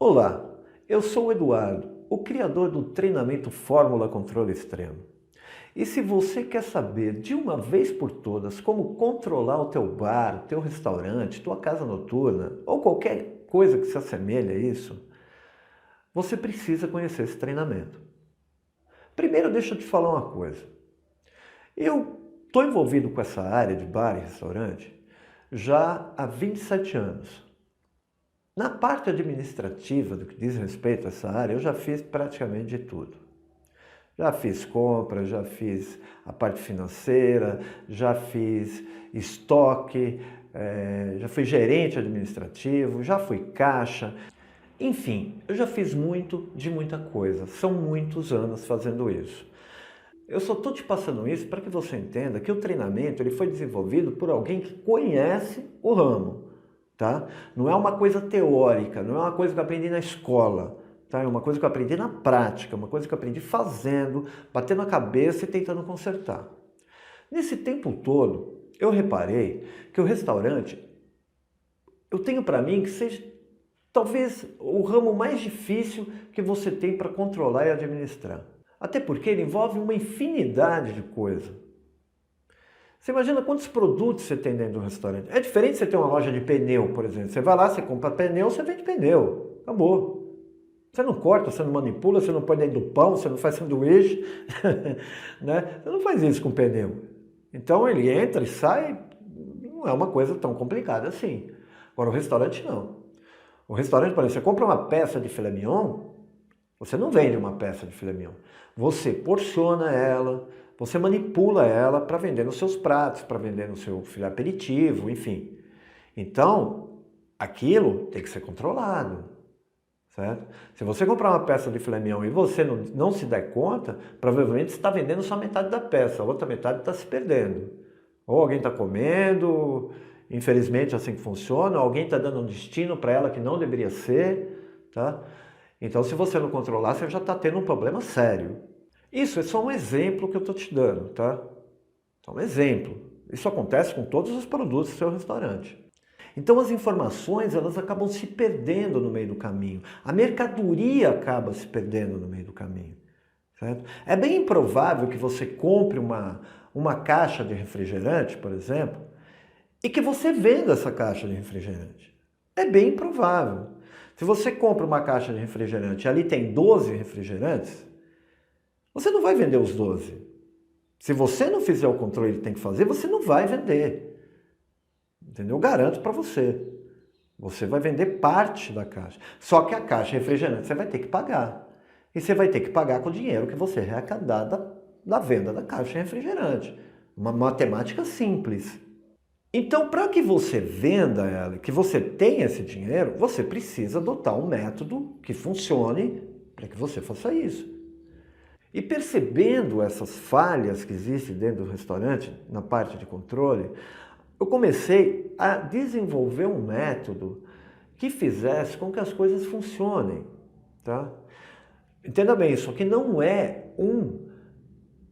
Olá, eu sou o Eduardo, o criador do treinamento Fórmula Controle Extremo. E se você quer saber de uma vez por todas como controlar o teu bar, teu restaurante, tua casa noturna ou qualquer coisa que se assemelhe a isso, você precisa conhecer esse treinamento. Primeiro, deixa eu te falar uma coisa. Eu estou envolvido com essa área de bar e restaurante já há 27 anos. Na parte administrativa, do que diz respeito a essa área, eu já fiz praticamente de tudo. Já fiz compra, já fiz a parte financeira, já fiz estoque, já fui gerente administrativo, já fui caixa. Enfim, eu já fiz muito de muita coisa. São muitos anos fazendo isso. Eu só estou te passando isso para que você entenda que o treinamento ele foi desenvolvido por alguém que conhece o ramo. Tá? Não é uma coisa teórica, não é uma coisa que eu aprendi na escola, tá? É uma coisa que eu aprendi na prática, uma coisa que eu aprendi fazendo, batendo a cabeça e tentando consertar. Nesse tempo todo, eu reparei que o restaurante, eu tenho para mim que seja talvez o ramo mais difícil que você tem para controlar e administrar. Até porque ele envolve uma infinidade de coisas. Você imagina quantos produtos você tem dentro do restaurante. É diferente você ter uma loja de pneu, por exemplo. Você vai lá, você compra pneu, você vende pneu. Acabou. Você não corta, você não manipula, você não põe dentro do pão, você não faz sanduíche. Né? Você não faz isso com pneu. Então ele entra e sai, não é uma coisa tão complicada assim. Agora o restaurante não. O restaurante, por exemplo, você compra uma peça de filé mignon, você não vende uma peça de filé mignon. Você porciona ela, você manipula ela para vender nos seus pratos, para vender no seu filé aperitivo, enfim. Então, aquilo tem que ser controlado, certo? Se você comprar uma peça de filé mignon e você não se der conta, provavelmente você está vendendo só metade da peça, a outra metade está se perdendo. Ou alguém está comendo, infelizmente assim que funciona, ou alguém está dando um destino para ela que não deveria ser, tá? Então, se você não controlar, você já está tendo um problema sério. Isso é só um exemplo que eu estou te dando, tá? Só um exemplo. Isso acontece com todos os produtos do seu restaurante. Então as informações elas acabam se perdendo no meio do caminho. A mercadoria acaba se perdendo no meio do caminho. Certo? É bem improvável que você compre uma caixa de refrigerante, por exemplo, e que você venda essa caixa de refrigerante. É bem improvável. Se você compra uma caixa de refrigerante e ali tem 12 refrigerantes, você não vai vender os 12. Se você não fizer o controle que tem que fazer, você não vai vender. Entendeu? Eu garanto para você. Você vai vender parte da caixa. Só que a caixa de refrigerante você vai ter que pagar. E você vai ter que pagar com o dinheiro que você arrecadar da venda da caixa de refrigerante. Uma matemática simples. Então, para que você venda ela, que você tenha esse dinheiro, você precisa adotar um método que funcione para que você faça isso. E percebendo essas falhas que existem dentro do restaurante, na parte de controle, eu comecei a desenvolver um método que fizesse com que as coisas funcionem, tá? Entenda bem, isso aqui não é um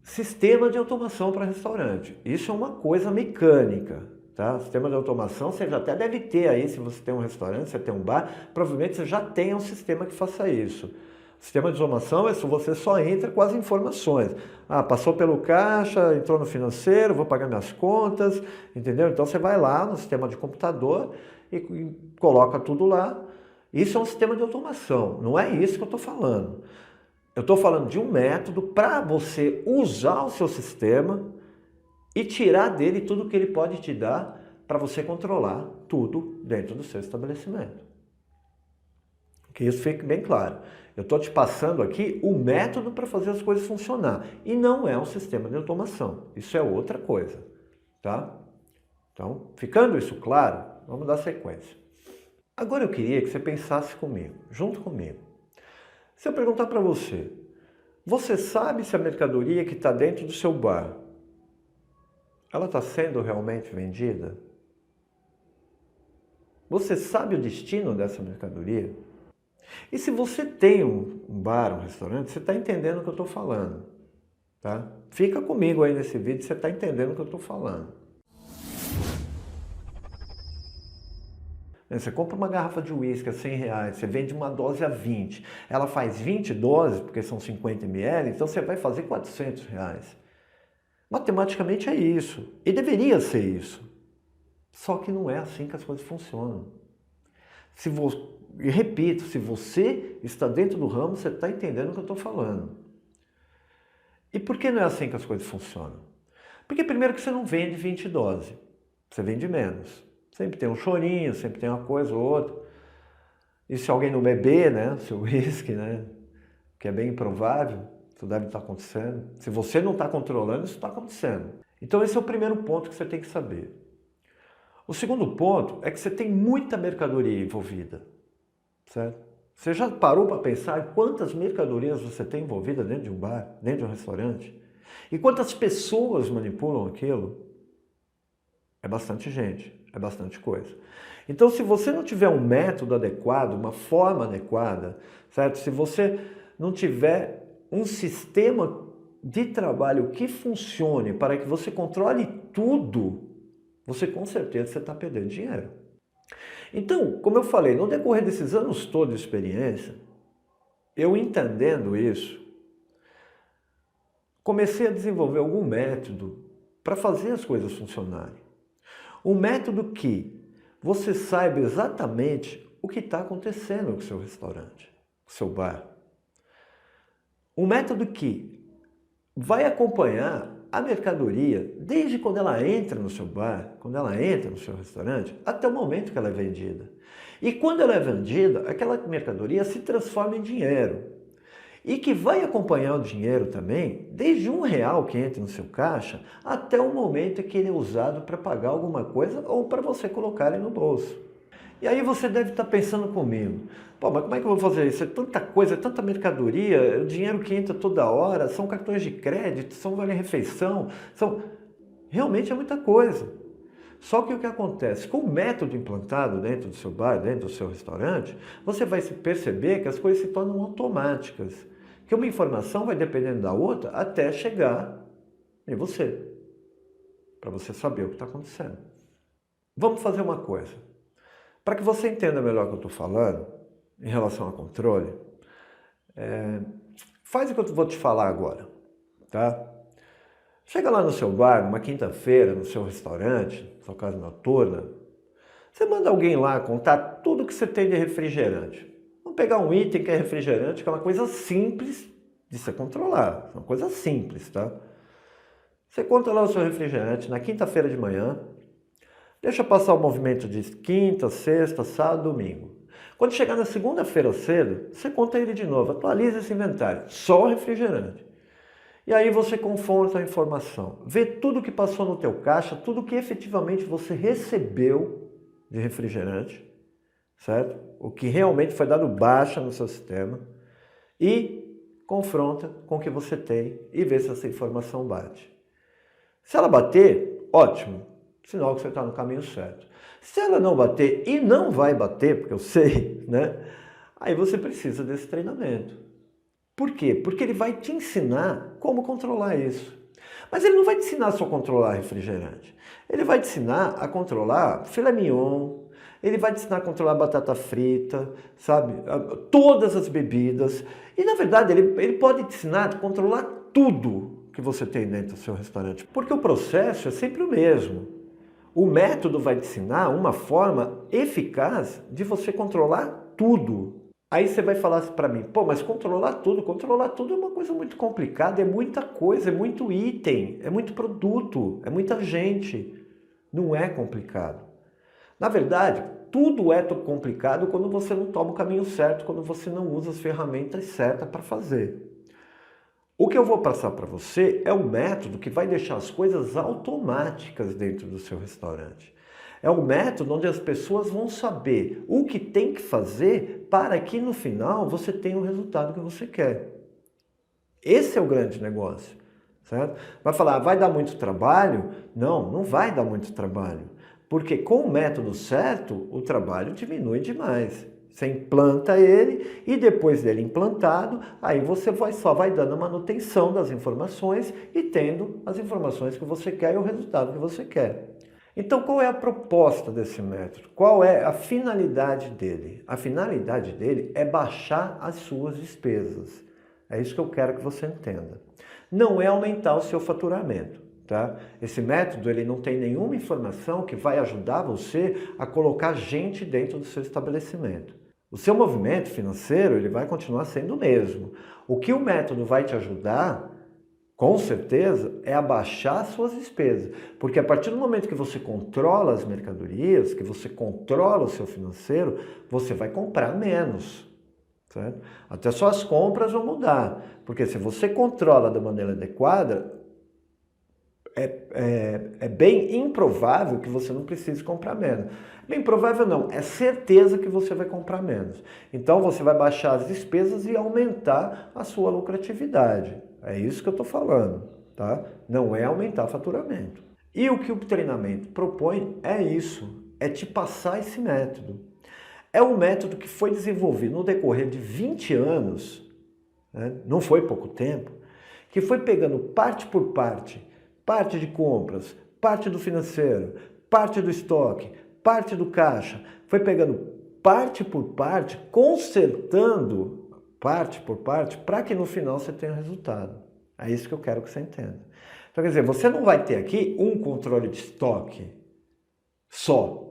sistema de automação para restaurante. Isso é uma coisa mecânica, tá? Sistema de automação você já até deve ter aí, se você tem um restaurante, você tem um bar, provavelmente você já tenha um sistema que faça isso. O sistema de automação é se você só entra com as informações. Ah, passou pelo caixa, entrou no financeiro, vou pagar minhas contas, entendeu? Então você vai lá no sistema de computador e coloca tudo lá. Isso é um sistema de automação, não é isso que eu estou falando. Eu estou falando de um método para você usar o seu sistema e tirar dele tudo que ele pode te dar para você controlar tudo dentro do seu estabelecimento. Que isso fique bem claro. Eu estou te passando aqui o método para fazer as coisas funcionar. E não é um sistema de automação. Isso é outra coisa. Tá? Então, ficando isso claro, vamos dar sequência. Agora eu queria que você pensasse comigo, junto comigo. Se eu perguntar para você, você sabe se a mercadoria que está dentro do seu bar, ela está sendo realmente vendida? Você sabe o destino dessa mercadoria? E se você tem um bar, um restaurante, você está entendendo o que eu estou falando, tá? Fica comigo aí nesse vídeo, você está entendendo o que eu estou falando. Você compra uma garrafa de uísque a R$100, você vende uma dose a 20. Ela faz 20 doses, porque são 50 ml, então você vai fazer R$400. Matematicamente é isso. E deveria ser isso. Só que não é assim que as coisas funcionam. E repito, se você está dentro do ramo, você está entendendo o que eu estou falando. E por que não é assim que as coisas funcionam? Porque primeiro que você não vende 20 doses, você vende menos. Sempre tem um chorinho, sempre tem uma coisa ou outra. E se alguém não beber, né, seu uísque, né, que é bem improvável, isso deve estar acontecendo. Se você não está controlando, isso está acontecendo. Então esse é o primeiro ponto que você tem que saber. O segundo ponto é que você tem muita mercadoria envolvida, certo? Você já parou para pensar quantas mercadorias você tem envolvida dentro de um bar, dentro de um restaurante? E quantas pessoas manipulam aquilo? É bastante gente, é bastante coisa. Então, se você não tiver um método adequado, uma forma adequada, certo? Se você não tiver um sistema de trabalho que funcione para que você controle tudo, você com certeza está perdendo dinheiro. Então, como eu falei, no decorrer desses anos todos de experiência, eu entendendo isso, comecei a desenvolver algum método para fazer as coisas funcionarem. Um método que você saiba exatamente o que está acontecendo com o seu restaurante, com o seu bar. Um método que vai acompanhar a mercadoria desde quando ela entra no seu bar, quando ela entra no seu restaurante, até o momento que ela é vendida. E quando ela é vendida, aquela mercadoria se transforma em dinheiro. E que vai acompanhar o dinheiro também, desde R$1 que entra no seu caixa, até o momento que ele é usado para pagar alguma coisa ou para você colocar ele no bolso. E aí você deve estar pensando comigo, pô, mas como é que eu vou fazer isso? É tanta coisa, é tanta mercadoria, o dinheiro que entra toda hora, são cartões de crédito, são vale-refeição, realmente é muita coisa. Só que o que acontece? Com o método implantado dentro do seu bar, dentro do seu restaurante, você vai perceber que as coisas se tornam automáticas. Que uma informação vai dependendo da outra até chegar em você, para você saber o que está acontecendo. Vamos fazer uma coisa. Para que você entenda melhor o que eu estou falando, em relação a controle, faz o que eu vou te falar agora, tá? Chega lá no seu bar, numa quinta-feira, no seu restaurante, sua casa noturna, você manda alguém lá contar tudo que você tem de refrigerante. Vamos pegar um item que é refrigerante, que é uma coisa simples de se controlar, uma coisa simples, tá? Você conta lá o seu refrigerante na quinta-feira de manhã, deixa passar o movimento de quinta, sexta, sábado, domingo. Quando chegar na segunda-feira cedo, você conta ele de novo, atualiza esse inventário, só o refrigerante. E aí você confronta a informação, vê tudo que passou no teu caixa, tudo que efetivamente você recebeu de refrigerante, certo? O que realmente foi dado baixa no seu sistema e confronta com o que você tem e vê se essa informação bate. Se ela bater, ótimo, sinal que você está no caminho certo. Se ela não bater, e não vai bater, porque eu sei, né? Aí você precisa desse treinamento. Por quê? Porque ele vai te ensinar como controlar isso. Mas ele não vai te ensinar só a controlar refrigerante. Ele vai te ensinar a controlar filé mignon, ele vai te ensinar a controlar batata frita, sabe? Todas as bebidas. E na verdade ele pode te ensinar a controlar tudo que você tem dentro do seu restaurante. Porque o processo é sempre o mesmo. O método vai te ensinar uma forma eficaz de você controlar tudo. Aí você vai falar assim para mim, pô, mas controlar tudo é uma coisa muito complicada, é muita coisa, é muito item, é muito produto, é muita gente. Não é complicado. Na verdade, tudo é complicado quando você não toma o caminho certo, quando você não usa as ferramentas certas para fazer. O que eu vou passar para você é um método que vai deixar as coisas automáticas dentro do seu restaurante. É um método onde as pessoas vão saber o que tem que fazer para que no final você tenha o resultado que você quer. Esse é o grande negócio, certo? Vai falar, vai dar muito trabalho? Não, não vai dar muito trabalho. Porque com o método certo, o trabalho diminui demais. Você implanta ele e depois dele implantado, aí você só vai dando a manutenção das informações e tendo as informações que você quer e o resultado que você quer. Então, qual é a proposta desse método? Qual é a finalidade dele? A finalidade dele é baixar as suas despesas. É isso que eu quero que você entenda. Não é aumentar o seu faturamento, tá? Esse método ele não tem nenhuma informação que vai ajudar você a colocar gente dentro do seu estabelecimento. O seu movimento financeiro ele vai continuar sendo o mesmo. O que o método vai te ajudar, com certeza, é abaixar suas despesas. Porque a partir do momento que você controla as mercadorias, que você controla o seu financeiro, você vai comprar menos. Certo? Até suas compras vão mudar. Porque se você controla da maneira adequada, é bem improvável que você não precise comprar menos. Bem provável não, é certeza que você vai comprar menos. Então você vai baixar as despesas e aumentar a sua lucratividade. É isso que eu estou falando, tá? Não é aumentar faturamento. E o que o treinamento propõe é isso, é te passar esse método. É um método que foi desenvolvido no decorrer de 20 anos, né? Não foi pouco tempo, que foi pegando parte por parte de compras, parte do financeiro, parte do estoque, parte do caixa, foi pegando parte por parte, consertando parte por parte, para que no final você tenha resultado. É isso que eu quero que você entenda. Então, quer dizer, você não vai ter aqui um controle de estoque só.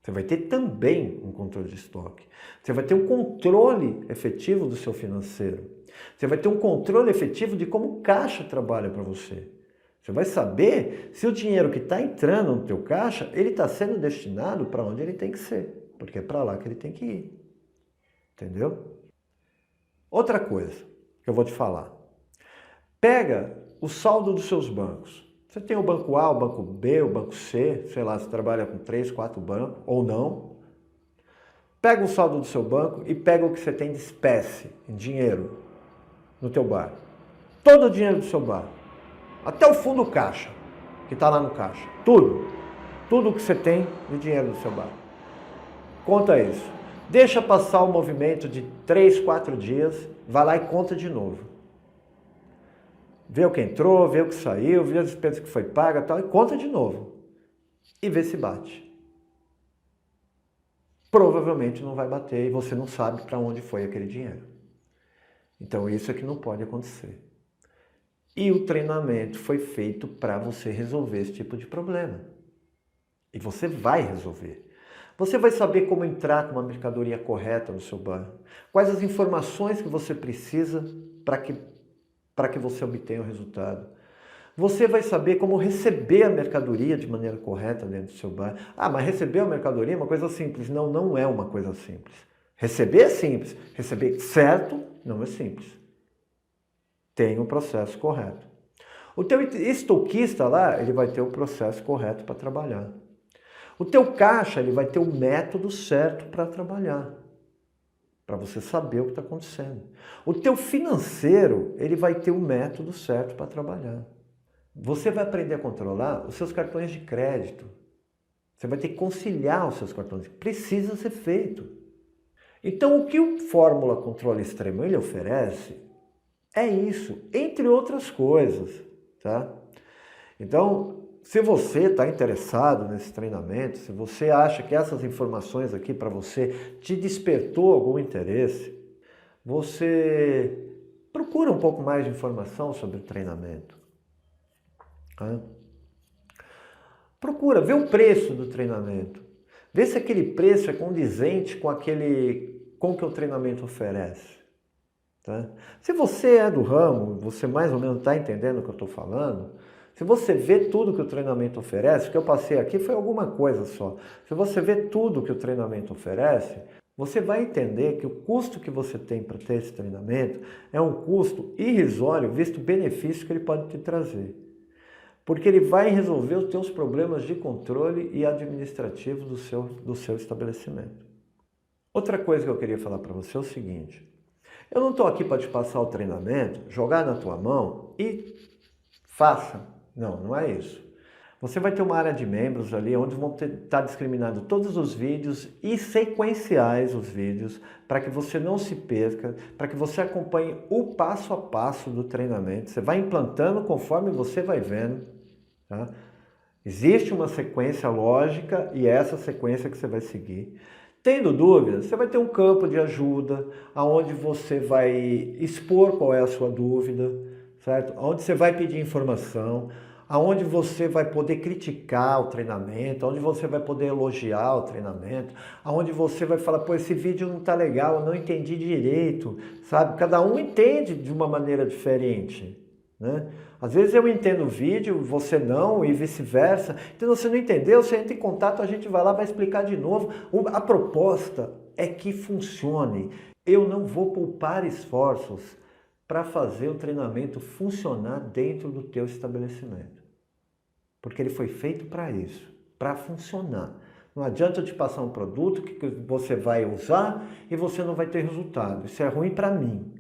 Você vai ter também um controle de estoque. Você vai ter um controle efetivo do seu financeiro. Você vai ter um controle efetivo de como o caixa trabalha para você. Você vai saber se o dinheiro que está entrando no teu caixa, ele está sendo destinado para onde ele tem que ser. Porque é para lá que ele tem que ir. Entendeu? Outra coisa que eu vou te falar. Pega o saldo dos seus bancos. Você tem o banco A, o banco B, o banco C, sei lá, você trabalha com 3, 4 bancos, ou não. Pega o saldo do seu banco e pega o que você tem de espécie, em dinheiro, no teu bar. Todo o dinheiro do seu bar. Até o fundo caixa, que está lá no caixa. Tudo. Tudo que você tem de dinheiro no seu bar. Conta isso. Deixa passar o movimento de 3, 4 dias, vai lá e conta de novo. Vê o que entrou, vê o que saiu, vê as despesas que foi paga tal, e conta de novo. E vê se bate. Provavelmente não vai bater e você não sabe para onde foi aquele dinheiro. Então isso é que não pode acontecer. E o treinamento foi feito para você resolver esse tipo de problema. E você vai resolver. Você vai saber como entrar com uma mercadoria correta no seu bar. Quais as informações que você precisa para que você obtenha o resultado. Você vai saber como receber a mercadoria de maneira correta dentro do seu bar. Ah, mas receber a mercadoria é uma coisa simples. Não, não é uma coisa simples. Receber é simples. Receber certo não é simples. Tem um processo correto. O teu estoquista lá, ele vai ter o processo correto para trabalhar. O teu caixa, ele vai ter o método certo para trabalhar. Para você saber o que está acontecendo. O teu financeiro, ele vai ter o método certo para trabalhar. Você vai aprender a controlar os seus cartões de crédito. Você vai ter que conciliar os seus cartões. Precisa ser feito. Então, o que o Fórmula Controle Extremo ele oferece é isso, entre outras coisas, tá? Então, se você está interessado nesse treinamento, se você acha que essas informações aqui para você te despertou algum interesse, você procura um pouco mais de informação sobre o treinamento. Tá? Procura, vê o preço do treinamento. Vê se aquele preço é condizente com o que o treinamento oferece. Tá? Se você é do ramo, você mais ou menos está entendendo o que eu estou falando, se você vê tudo que o treinamento oferece, o que eu passei aqui foi alguma coisa só. Se você vê tudo que o treinamento oferece, você vai entender que o custo que você tem para ter esse treinamento é um custo irrisório, visto o benefício que ele pode te trazer. Porque ele vai resolver os teus problemas de controle e administrativo do seu estabelecimento. Outra coisa que eu queria falar para você é o seguinte. Eu não estou aqui para te passar o treinamento, jogar na tua mão e faça. Não, não é isso. Você vai ter uma área de membros ali onde vão estar discriminados todos os vídeos e sequenciais os vídeos para que você não se perca, para que você acompanhe o passo a passo do treinamento. Você vai implantando conforme você vai vendo, tá? Existe uma sequência lógica e é essa sequência que você vai seguir. Tendo dúvidas, você vai ter um campo de ajuda, onde você vai expor qual é a sua dúvida, certo? Onde você vai pedir informação, aonde você vai poder criticar o treinamento, onde você vai poder elogiar o treinamento, aonde você vai falar, pô, esse vídeo não tá legal, eu não entendi direito, sabe? Cada um entende de uma maneira diferente, né? Às vezes eu entendo o vídeo, você não, e vice-versa. Então, você não entendeu, você entra em contato, a gente vai lá, vai explicar de novo. A proposta é que funcione. Eu não vou poupar esforços para fazer o treinamento funcionar dentro do teu estabelecimento. Porque ele foi feito para isso, para funcionar. Não adianta eu te passar um produto que você vai usar e você não vai ter resultado. Isso é ruim para mim.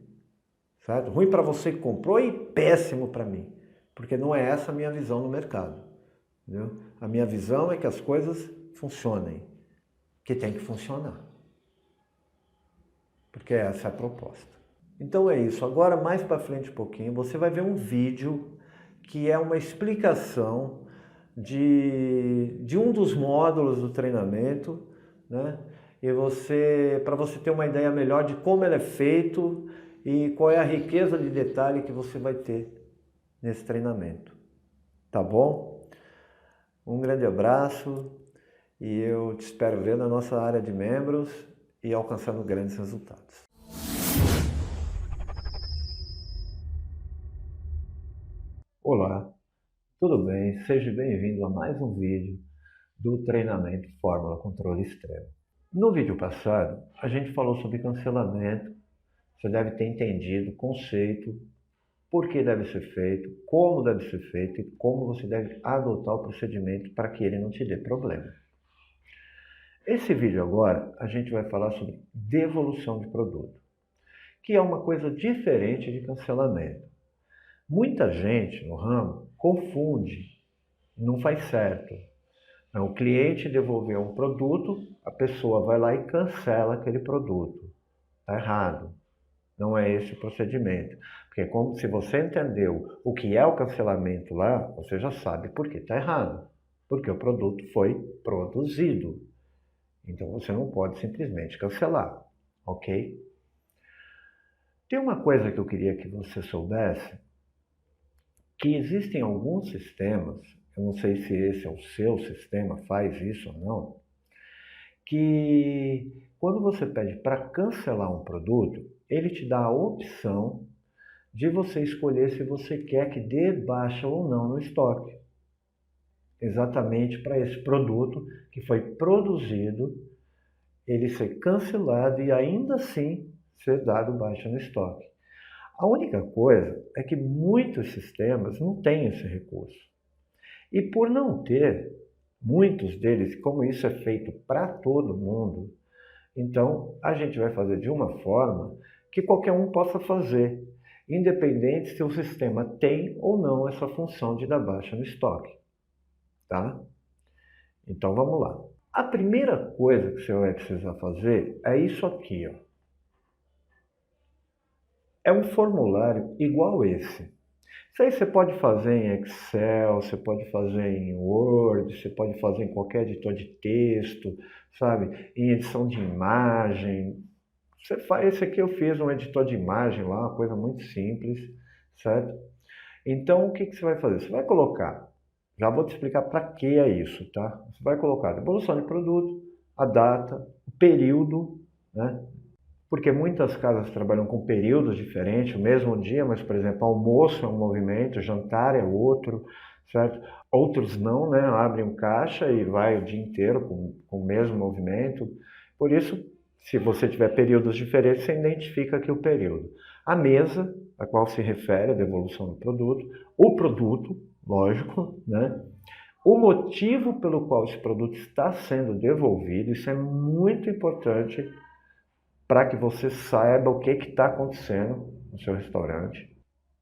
Certo? Ruim para você que comprou e péssimo para mim, porque não é essa a minha visão no mercado. Entendeu? A minha visão é que as coisas funcionem, que tem que funcionar, porque essa é a proposta. Então é isso. Agora, mais para frente um pouquinho, você vai ver um vídeo que é uma explicação de um dos módulos do treinamento, né? E para você ter uma ideia melhor de como ele é feito e qual é a riqueza de detalhe que você vai ter nesse treinamento. Tá bom? Um grande abraço e eu te espero ver na nossa área de membros e alcançando grandes resultados. Olá, tudo bem? Seja bem-vindo a mais um vídeo do treinamento Fórmula Controle Extremo. No vídeo passado, a gente falou sobre cancelamento. Você deve ter entendido o conceito, por que deve ser feito, como deve ser feito e como você deve adotar o procedimento para que ele não te dê problema. Esse vídeo agora, a gente vai falar sobre devolução de produto, que é uma coisa diferente de cancelamento. Muita gente no ramo confunde, não faz certo. O cliente devolveu um produto, a pessoa vai lá e cancela aquele produto. Está errado. Não é esse o procedimento. Porque como se você entendeu o que é o cancelamento lá, você já sabe por que está errado. Porque o produto foi produzido. Então você não pode simplesmente cancelar, ok? Tem uma coisa que eu queria que você soubesse, que existem alguns sistemas, eu não sei se esse é o seu sistema, faz isso ou não, que quando você pede para cancelar um produto, ele te dá a opção de você escolher se você quer que dê baixa ou não no estoque. Exatamente para esse produto que foi produzido, ele ser cancelado e ainda assim ser dado baixa no estoque. A única coisa é que muitos sistemas não têm esse recurso. E por não ter, muitos deles, como isso é feito para todo mundo, então a gente vai fazer de uma forma que qualquer um possa fazer, independente se o sistema tem ou não essa função de dar baixa no estoque. Tá? Então vamos lá. A primeira coisa que você vai precisar fazer é isso aqui, ó. É um formulário igual esse. Isso aí você pode fazer em Excel, você pode fazer em Word, você pode fazer em qualquer editor de texto, sabe? Em edição de imagem. Você faz, esse aqui eu fiz um editor de imagem lá, uma coisa muito simples, certo? Então o que você vai fazer? Você vai colocar, já vou te explicar para que é isso, tá? Você vai colocar a devolução de produto, a data, o período, né? Porque muitas casas trabalham com períodos diferentes, o mesmo dia, mas, por exemplo, almoço é um movimento, jantar é outro, certo? Outros não, né? Abrem um caixa e vai o dia inteiro com o mesmo movimento. Por isso, se você tiver períodos diferentes, você identifica aqui o período. A mesa, a qual se refere a devolução do produto, o produto, lógico, né? O motivo pelo qual esse produto está sendo devolvido, isso é muito importante para que você saiba o que está acontecendo no seu restaurante.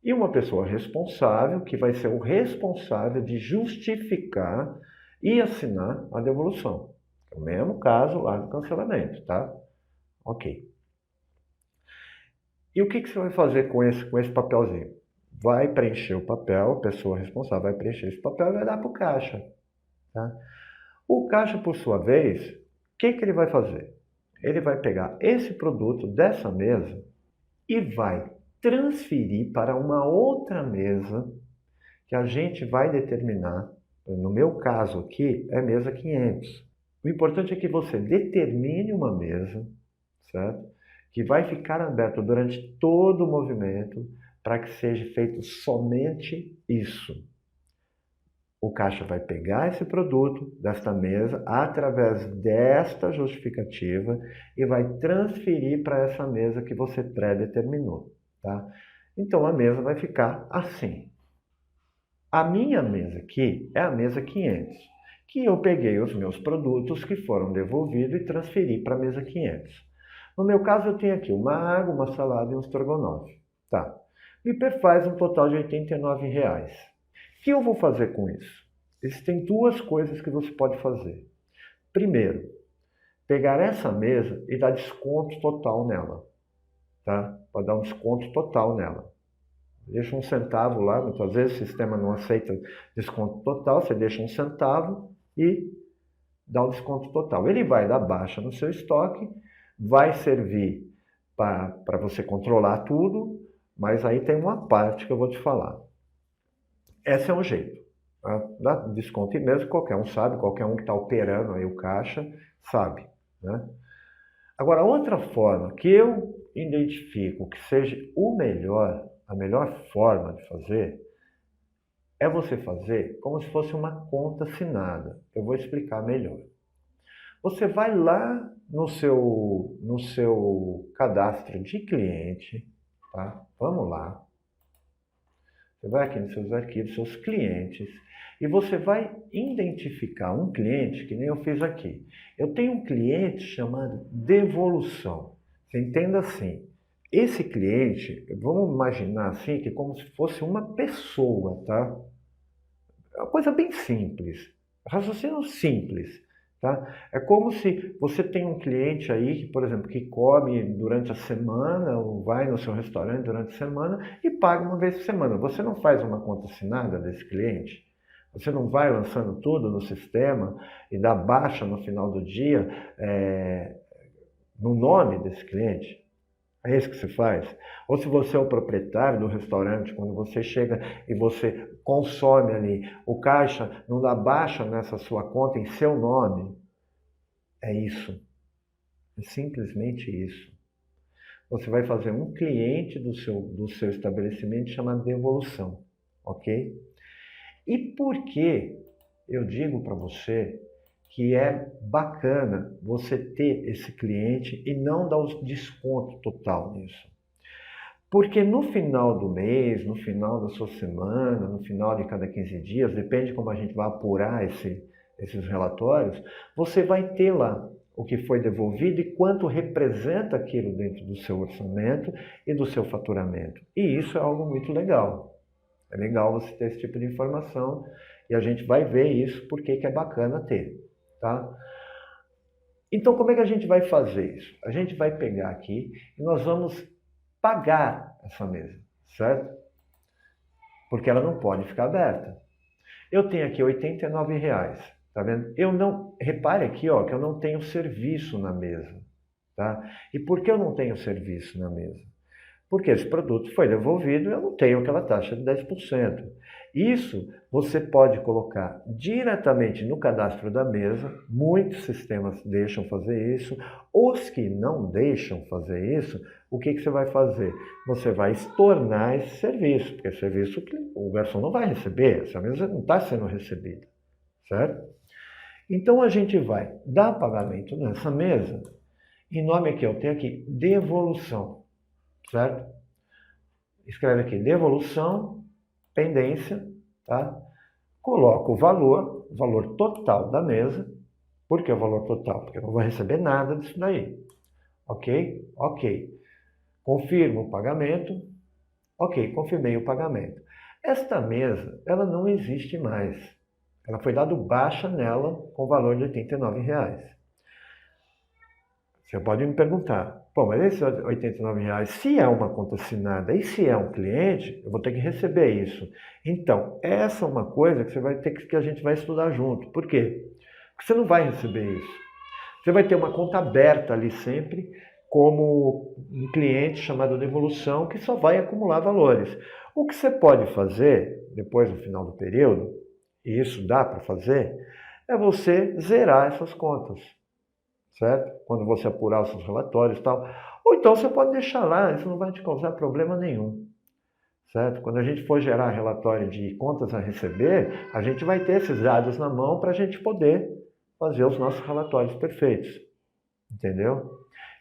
E uma pessoa responsável, que vai ser o responsável de justificar e assinar a devolução. É o mesmo caso lá do cancelamento, tá? Ok. E o que você vai fazer com esse papelzinho? Vai preencher o papel, a pessoa responsável vai preencher esse papel e vai dar para o caixa. tá? O caixa, por sua vez, o que ele vai fazer? Ele vai pegar esse produto dessa mesa e vai transferir para uma outra mesa que a gente vai determinar. No meu caso aqui, é mesa 500. O importante é que você determine uma mesa, certo? Que vai ficar aberta durante todo o movimento para que seja feito somente isso. O caixa vai pegar esse produto desta mesa através desta justificativa e vai transferir para essa mesa que você pré-determinou, tá? Então a mesa vai ficar assim. A minha mesa aqui é a mesa 500, que eu peguei os meus produtos que foram devolvidos e transferi para a mesa 500. No meu caso eu tenho aqui uma água, uma salada e um estrogonofe, tá? Me faz um total de R$ 89. O que eu vou fazer com isso? Existem duas coisas que você pode fazer. Primeiro, pegar essa mesa e dar desconto total nela, tá? Pode dar um desconto total nela. Deixa um centavo lá, muitas vezes o sistema não aceita desconto total, você deixa um centavo e dá o desconto total. Ele vai dar baixa no seu estoque, vai servir para você controlar tudo, mas aí tem uma parte que eu vou te falar. Esse é um jeito. Dá desconto e mesmo, qualquer um sabe, qualquer um que está operando aí o caixa sabe, né? Agora, outra forma que eu identifico que seja a melhor forma de fazer, é você fazer como se fosse uma conta assinada. Eu vou explicar melhor. Você vai lá no seu cadastro de cliente, tá? Vamos lá. Você vai aqui nos seus arquivos, seus clientes, e você vai identificar um cliente, que nem eu fiz aqui. Eu tenho um cliente chamado devolução. Você entenda assim, esse cliente, vamos imaginar assim, que é como se fosse uma pessoa, tá? É uma coisa bem simples, raciocínio simples, tá? É como se você tem um cliente aí, por exemplo, que come durante a semana, ou vai no seu restaurante durante a semana e paga uma vez por semana. Você não faz uma conta assinada desse cliente? Você não vai lançando tudo no sistema e dá baixa no final do dia no nome desse cliente? É isso que você faz? Ou se você é o proprietário do restaurante, quando você chega e você consome ali, o caixa não dá baixa nessa sua conta em seu nome? É isso. É simplesmente isso. Você vai fazer um cliente do seu estabelecimento chamado devolução, ok? E por que eu digo para você que é bacana você ter esse cliente e não dar o desconto total nisso? Porque no final do mês, no final da sua semana, no final de cada 15 dias, depende como a gente vai apurar esses relatórios, você vai ter lá o que foi devolvido e quanto representa aquilo dentro do seu orçamento e do seu faturamento. E isso é algo muito legal. É legal você ter esse tipo de informação e a gente vai ver isso porque que é bacana ter, tá? Então, como é que a gente vai fazer isso? A gente vai pegar aqui e nós vamos pagar essa mesa, certo? Porque ela não pode ficar aberta. Eu tenho aqui R$ 89, tá vendo? Repare aqui, ó, que eu não tenho serviço na mesa, tá? E por que eu não tenho serviço na mesa? Porque esse produto foi devolvido e eu não tenho aquela taxa de 10%. Isso você pode colocar diretamente no cadastro da mesa, muitos sistemas deixam fazer isso. Os que não deixam fazer isso, o que você vai fazer? Você vai estornar esse serviço, porque é serviço que o garçom não vai receber, essa mesa não está sendo recebida, certo? Então a gente vai dar pagamento nessa mesa, em nome aqui, eu tenho aqui devolução. Certo? Escreve aqui devolução, pendência, tá? Coloca o valor total da mesa. Por que o valor total? Porque eu não vou receber nada disso daí. Ok? Ok. Confirmo o pagamento. Ok, confirmei o pagamento. Esta mesa, ela não existe mais. Ela foi dado baixa nela com o valor de R$ 89. Você pode me perguntar, Pô, mas esses R$ 89, se é uma conta assinada e se é um cliente, eu vou ter que receber isso. Então, essa é uma coisa que você vai ter que a gente vai estudar junto. Por quê? Porque você não vai receber isso. Você vai ter uma conta aberta ali sempre, como um cliente chamado devolução, que só vai acumular valores. O que você pode fazer, depois no final do período, e isso dá para fazer, é você zerar essas contas, certo? Quando você apurar os seus relatórios e tal. Ou então você pode deixar lá, isso não vai te causar problema nenhum, certo? Quando a gente for gerar relatório de contas a receber, a gente vai ter esses dados na mão para a gente poder fazer os nossos relatórios perfeitos, entendeu?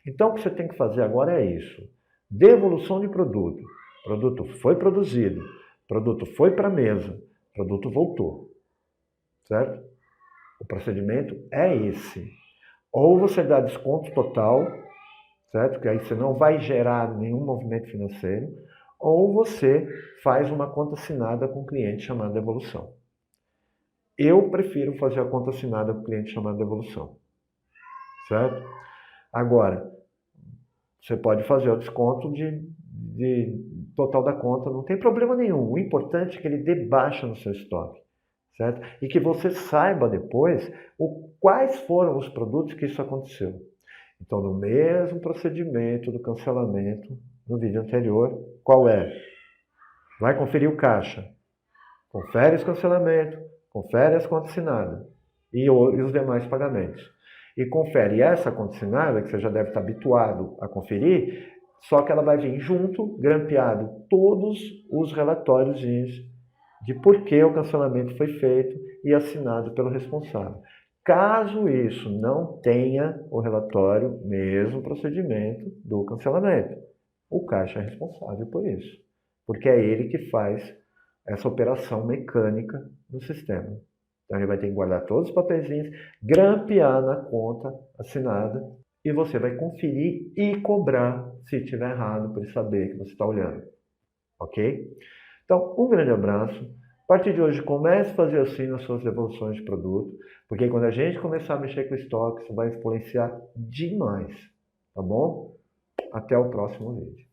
Então, o que você tem que fazer agora é isso. Devolução de produto. Produto foi produzido, produto foi para a mesa, produto voltou, certo? O procedimento é esse. Ou você dá desconto total, certo? Que aí você não vai gerar nenhum movimento financeiro, ou você faz uma conta assinada com o cliente chamada devolução. Eu prefiro fazer a conta assinada com o cliente chamada devolução, certo? Agora, você pode fazer o desconto de total da conta, não tem problema nenhum. O importante é que ele dê baixa no seu estoque, certo? E que você saiba depois quais foram os produtos que isso aconteceu. Então, no mesmo procedimento do cancelamento, no vídeo anterior, qual é? Vai conferir o caixa, confere os cancelamentos, confere as contas assinadas e os demais pagamentos. E confere essa conta assinada, que você já deve estar habituado a conferir, só que ela vai vir junto, grampeado, todos os relatórios de por que o cancelamento foi feito e assinado pelo responsável. Caso isso não tenha o relatório, mesmo procedimento do cancelamento, o caixa é responsável por isso, porque é ele que faz essa operação mecânica do sistema. Então ele vai ter que guardar todos os papeizinhos, grampear na conta assinada e você vai conferir e cobrar se tiver errado para ele saber que você está olhando. Ok? Então, um grande abraço. A partir de hoje, comece a fazer assim nas suas devoluções de produto, porque quando a gente começar a mexer com o estoque, isso vai influenciar demais. Tá bom? Até o próximo vídeo.